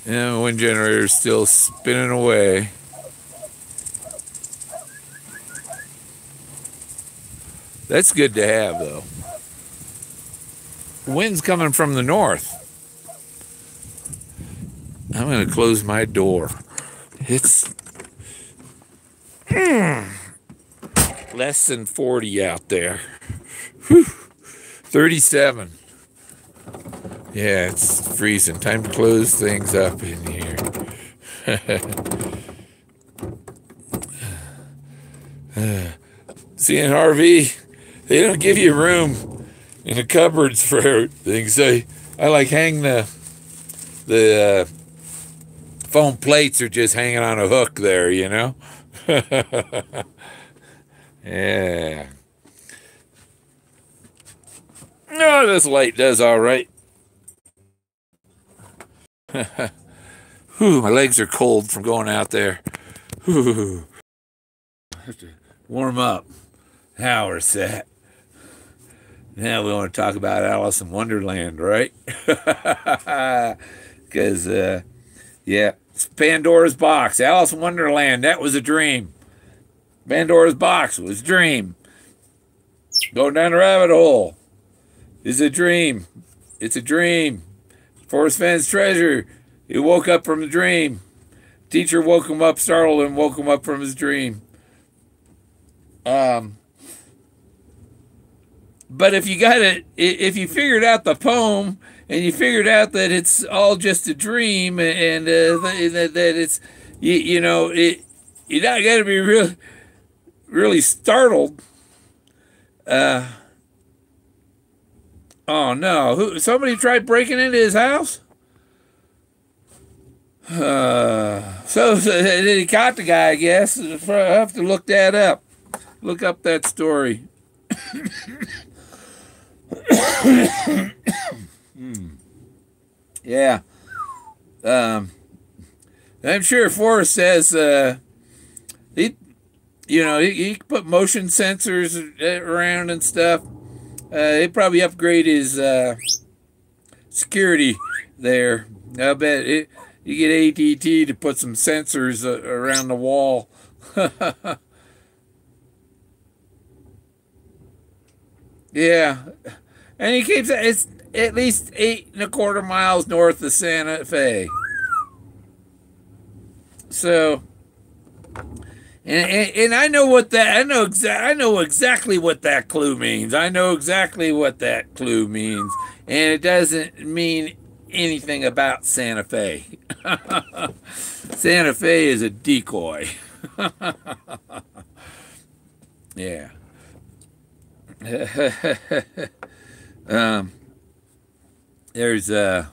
Yeah, the wind generator's still spinning away. That's good to have, though. Wind's coming from the north. I'm going to close my door. It's less than 40 out there. Whew. 37. Yeah, it's freezing. Time to close things up in here. See, in RV, they don't give you room in the cupboards for things. I like hang the foam plates are just hanging on a hook there, you know? Yeah. No, this light does all right. Whew, my legs are cold from going out there. Whew. Have to warm up. Now we're set. Now we want to talk about Alice in Wonderland, right? Because, yeah, it's Pandora's box. Alice in Wonderland, that was a dream. Pandora's box was a dream. Going down the rabbit hole is a dream. It's a dream. Forrest Fenn's treasure. He woke up from a dream. Teacher woke him up, startled him, woke him up from his dream. But if you got it, if you figured out the poem and you figured out that it's all just a dream and that it's, you know, you're not got to be really startled. Oh no! Somebody tried breaking into his house? So he caught the guy, I guess. I have to look that up. Look up that story. Yeah. I'm sure Forrest says he, he put motion sensors around and stuff. He'd probably upgrade his security there. I bet you get AT&T to put some sensors around the wall. Yeah, and he keeps it's at least 8.25 miles north of Santa Fe. So, and I know what that I know exactly what that clue means. I know exactly what that clue means, and it doesn't mean anything about Santa Fe. Santa Fe is a decoy. Yeah. There's oh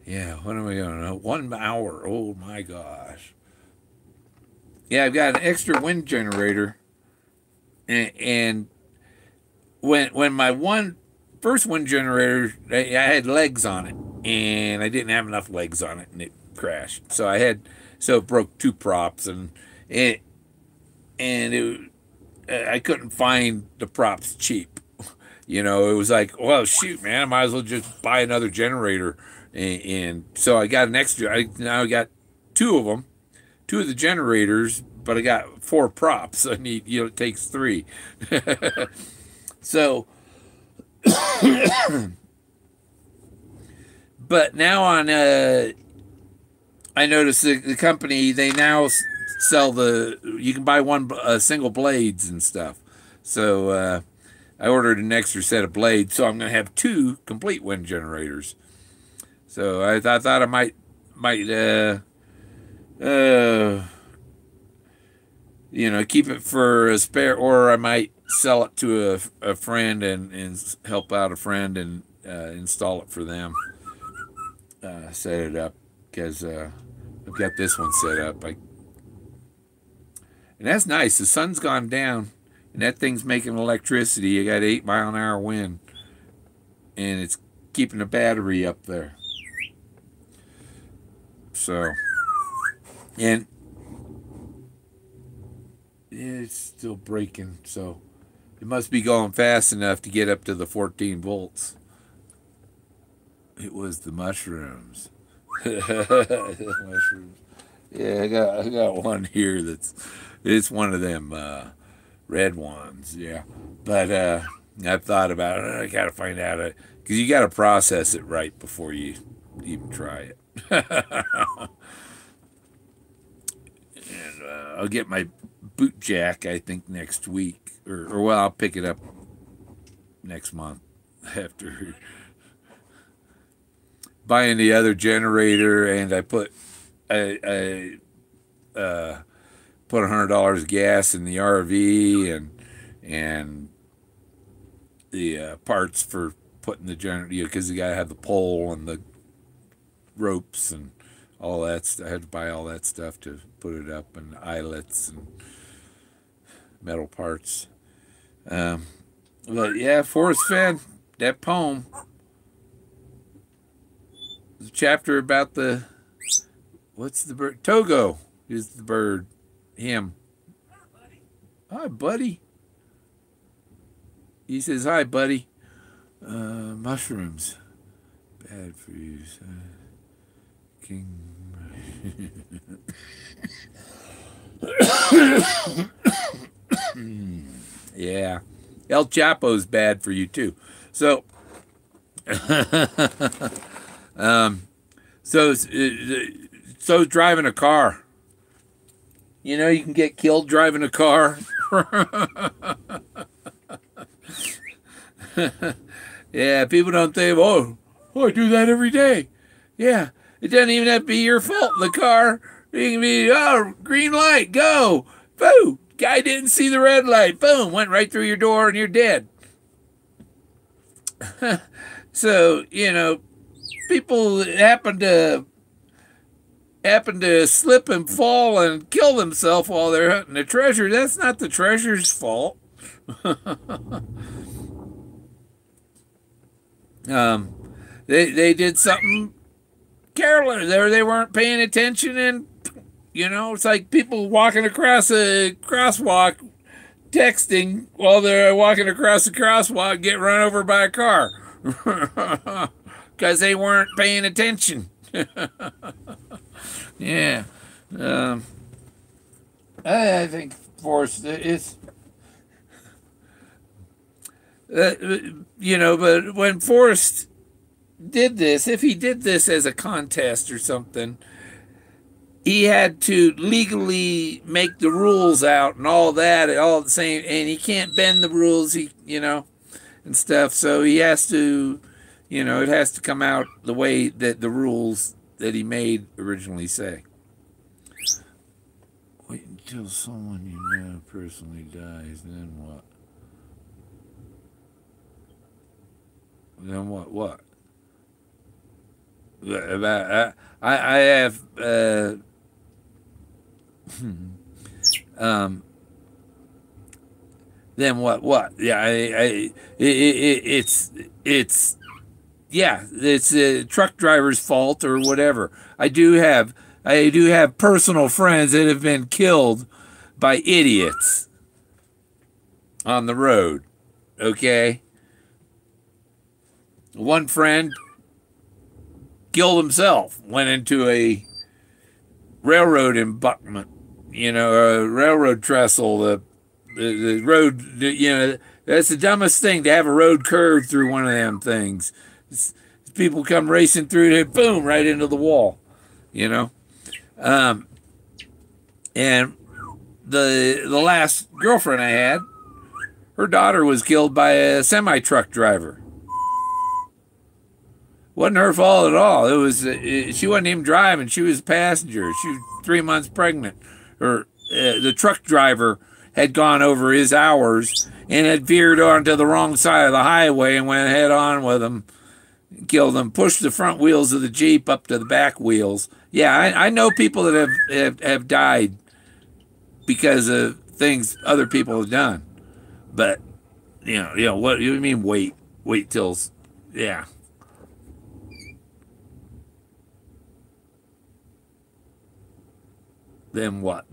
yeah, what am I gonna know? 1 hour. Oh my gosh. Yeah, I've got an extra wind generator, and when my first wind generator, I had legs on it, and I didn't have enough legs on it, and it crashed. So it broke 2 props, and I couldn't find the props cheap. It was like, well, shoot, man, I might as well just buy another generator. And so I got an extra. Now I got 2 of them, 2 of the generators, but I got 4 props. I need, it takes 3. So, but now I noticed the company, they now sell you can buy single blades and stuff. So I ordered an extra set of blades, so I'm going to have 2 complete wind generators. So I thought I might keep it for a spare, or I might sell it to a friend and help out a friend and install it for them. Set it up, because I've got this one set up. And that's nice. The sun's gone down, and that thing's making electricity. You got 8-mile-an-hour wind, and it's keeping the battery up there. So, and it's still breaking, so it must be going fast enough to get up to the 14 volts. It was the mushrooms. Mushrooms. Yeah, I got one here it's one of them red ones, yeah. But I've thought about it. I gotta find out because you gotta process it right before you even try it. And I'll get my boot jack, I think, next week, or well, I'll pick it up next month after buying the other generator. And I put put $100 of gas in the RV and the parts for putting the generator, because you gotta have the pole and the ropes and all that. I had to buy all that stuff to put it up, and eyelets and metal parts. But yeah, Forrest Fenn, that poem, the chapter about what's the bird? Togo is the bird. Him. Hi, buddy. He says, hi, buddy. Mushrooms. Bad for you, son. King. Yeah. El Chapo's bad for you, too. So, so driving a car. You can get killed driving a car. Yeah, people don't think, oh, I do that every day. Yeah, it doesn't even have to be your fault. The car, you can be, oh, green light, go. Boom, guy didn't see the red light. Boom, went right through your door and you're dead. So, people happen to slip and fall and kill themselves while they're hunting the treasure. That's not the treasure's fault. They did something careless. They weren't paying attention, and it's like people walking across a crosswalk, texting while they're walking across the crosswalk, get run over by a car because they weren't paying attention. Yeah, I think Forrest is. But when Forrest did this, if he did this as a contest or something, he had to legally make the rules out and all that, all the same, and he can't bend the rules, and stuff. So he has to, it has to come out the way that the rules that he made originally say. Wait until someone you know personally dies, then what? Then what? What? I have then what? What? Yeah, it's a truck driver's fault or whatever. I do have personal friends that have been killed by idiots on the road. Okay. One friend killed himself, went into a railroad embankment, a railroad trestle, the road, that's the dumbest thing, to have a road curve through one of them things. People come racing through it, boom, right into the wall, and the last girlfriend I had, her daughter was killed by a semi-truck driver. Wasn't her fault at all. It was she wasn't even driving. She was a passenger. She was 3 months pregnant. The truck driver had gone over his hours and had veered onto the wrong side of the highway and went head on with him, killed him, pushed the front wheels of the Jeep up to the back wheels. Yeah, I know people that have died because of things other people have done. But what you mean? Wait till, yeah. Then what?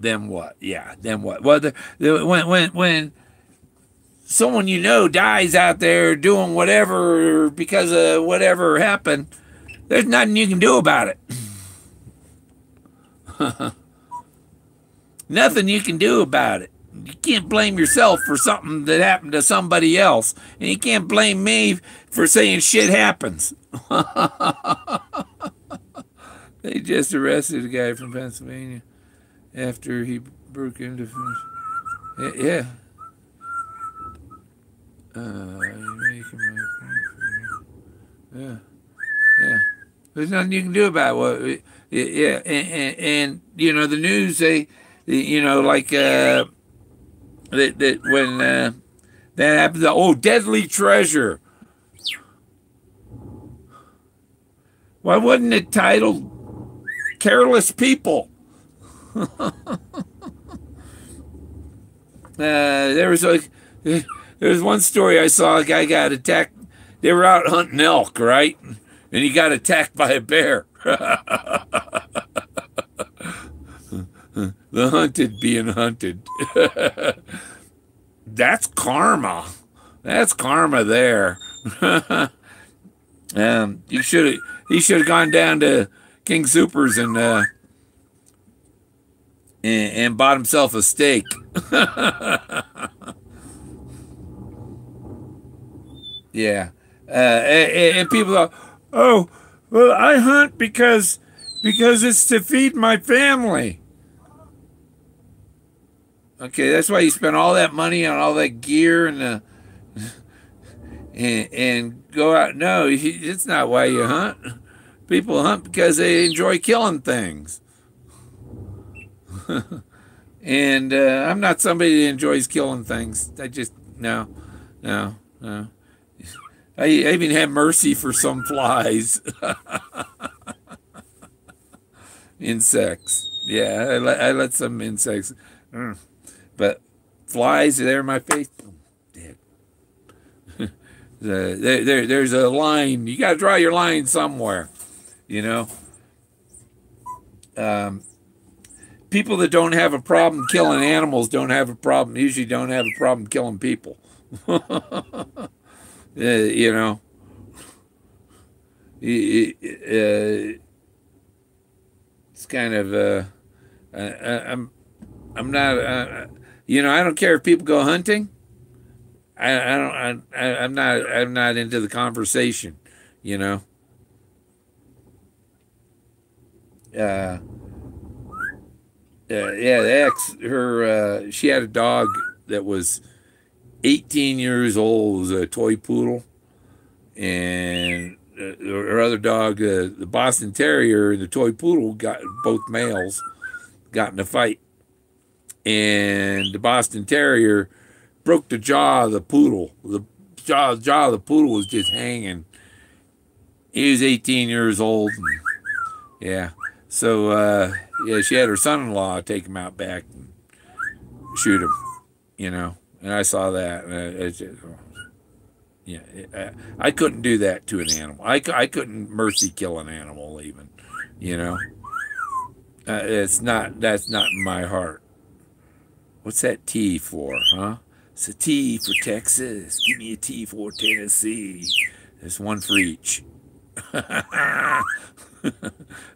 Yeah, then what? Well, when someone dies out there doing whatever because of whatever happened, there's nothing you can do about it. Nothing you can do about it. You can't blame yourself for something that happened to somebody else, and you can't blame me for saying shit happens. They just arrested a guy from Pennsylvania after he broke into. Yeah. Making my point for you. Yeah. There's nothing you can do about it. Yeah, and the news, they, like that when that happened, deadly treasure. Why wasn't it titled Careless People? There was one story I saw. A guy got attacked. They were out hunting elk, right? And he got attacked by a bear. The hunted being hunted. That's karma. That's karma there. He should have gone down to King Soopers and bought himself a steak. Yeah. And people are, oh, well, I hunt because it's to feed my family. Okay, that's why you spend all that money on all that gear and go out. No, it's not why you hunt. People hunt because they enjoy killing things. And I'm not somebody that enjoys killing things. I just, no. I even have mercy for some flies. Insects. Yeah, I let some insects. But flies, they're in my face. Boom, dead. There's a line. You got to draw your line somewhere, you know. People that don't have a problem killing animals usually don't have a problem killing people. You know. It's kind of I'm not you know, I don't care if people go hunting. I'm not into the conversation, you know. Yeah, she had a dog that was 18 years old. It was a toy poodle, and her other dog, the Boston Terrier and the toy poodle, got both males got in a fight, and the Boston Terrier broke the jaw of the poodle. The jaw of the poodle was just hanging. He was 18 years old. And, yeah. So, yeah, she had her son-in-law take him out back and shoot him, you know. And I saw that. Yeah, I couldn't do that to an animal. I couldn't mercy kill an animal even, you know. That's not in my heart. What's that T for, huh? It's a T for Texas. Give me a T for Tennessee. There's one for each.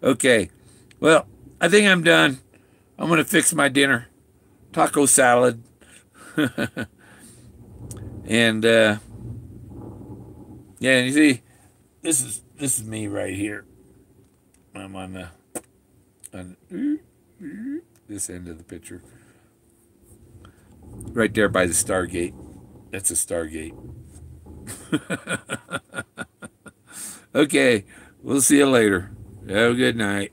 Okay. Well, I think I'm done. I'm going to fix my dinner. Taco salad. And, yeah, and you see, this is me right here. I'm on this end of the picture. Right there by the Stargate. That's a Stargate. Okay, we'll see you later. Have a good night.